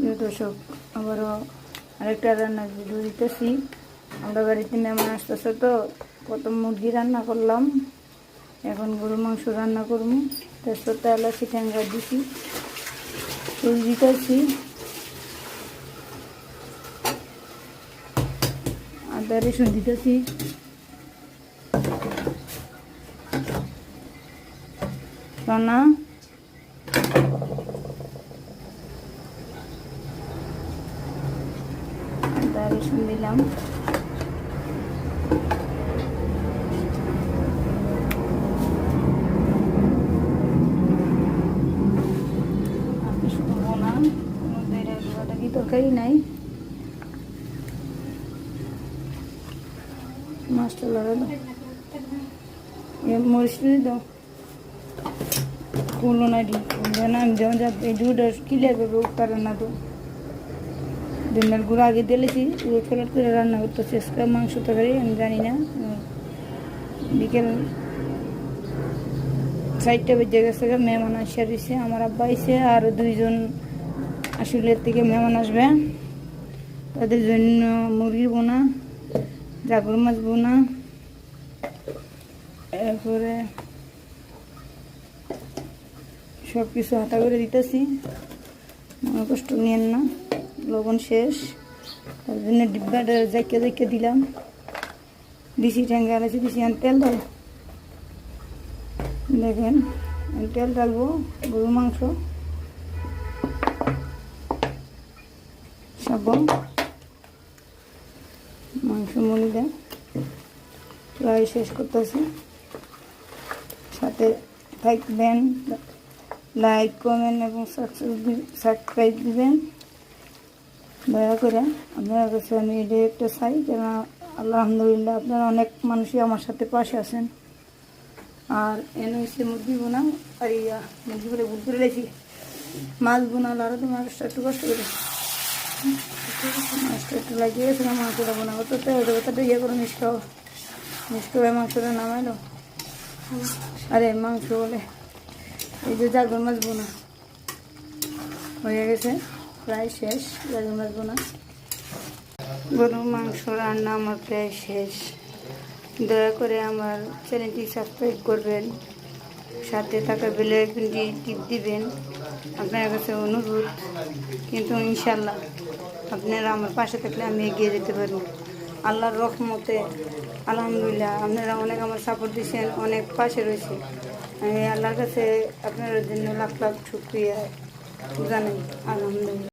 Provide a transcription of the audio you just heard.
প্রিয় দর্শক, আবারও আরেকটা রান্নার ভিডিও দিতেছি। আমরা বাড়িতে মেহমান আসতেছে, তো প্রথম মুরগি রান্না করলাম, এখন গরু মাংস রান্না করবো। তেজপাতা এলাচি ঠ্যাঙ্গা দিছি, তেল দিতেছি, আদা রসুন দিতেছি, রান্না আদা রসুন দিলাম, তরকারি নাই, মাছটা লাগালো মরিচ দাও কুলো না দি না আমি যেমন এই দুটা ক্লিয়ার করবো কারণ না তো ডিমের গুঁড়ো আগে দিয়েছি ফেরত করে রান্না করতে চেষ্টা মাংস তরকারি আমি জানি না। বিকেল 4টা বেজে গেছে, মেহমান আসা দিছে, আমার আব্বা আইসে আর 2জন আসলের থেকে মেহমান আসবে, তাদের জন্য মুরগি বোনা, জাগর মাছ বোনা, এরপরে সব কিছু হাতা করে দিতেছি, মনে কষ্ট নিয়েন না, লবণ শেষ, তার জন্য ডিব্বাটা জাইকে দিলাম, দিছি ঠ্যাঙ্গা আলাইছি দিছি। তেল দাও, দেখেন তেল ডালবো, গরু মাংস সাবন মাংস মলি দেয়, প্রায় শেষ করতেছি। সাথে থাকবেন, লাইক কমেন্ট এবং সাবস্ক্রাইব দিবেন দয়া করে। আপনার কাছে আমি এটা একটা চাই, কেন আলহামদুলিল্লাহ আপনারা অনেক মানুষই আমার সাথে পাশে আছেন। আর এনে হচ্ছে মুরগি বোনা, আর মুরগি বলে ভুল করে রেখেছি, মাছ বোনাল, আরও তো মাছটা একটু কষ্ট করে মাছটা একটু লাগিয়ে গেছিলাম, মাংসটা বোনাবো তো দেবতাটা ইয়ে করে মিষ্ট হয়ে মাংসটা নামাইলো। আরে মাংস বলে এই যে জাগর মাছ বোনা হয়ে গেছে, প্রায় শেষ। জাগর মাছ বোনা গরুর মাংস রান্না আমার প্রায় শেষ। দয়া করে আমার চ্যানেলটি সাবস্ক্রাইব করবেন, সাথে থাকা বেল আইকনটি টিপ দিবেন, আপনার কাছে অনুরোধ। কিন্তু ইনশাল্লাহ আপনারা আমার পাশে থাকলে আমি এগিয়ে যেতে পারি আল্লাহর রহমতে। আলহামদুলিল্লাহ আপনারা অনেক আমার সাপোর্ট দিচ্ছেন, অনেক পাশে রয়েছে। আমি আল্লাহর কাছে আপনার জন্য লাখ লাখ শুকরিয়া জানাই। আলহামদুলিল্লাহ।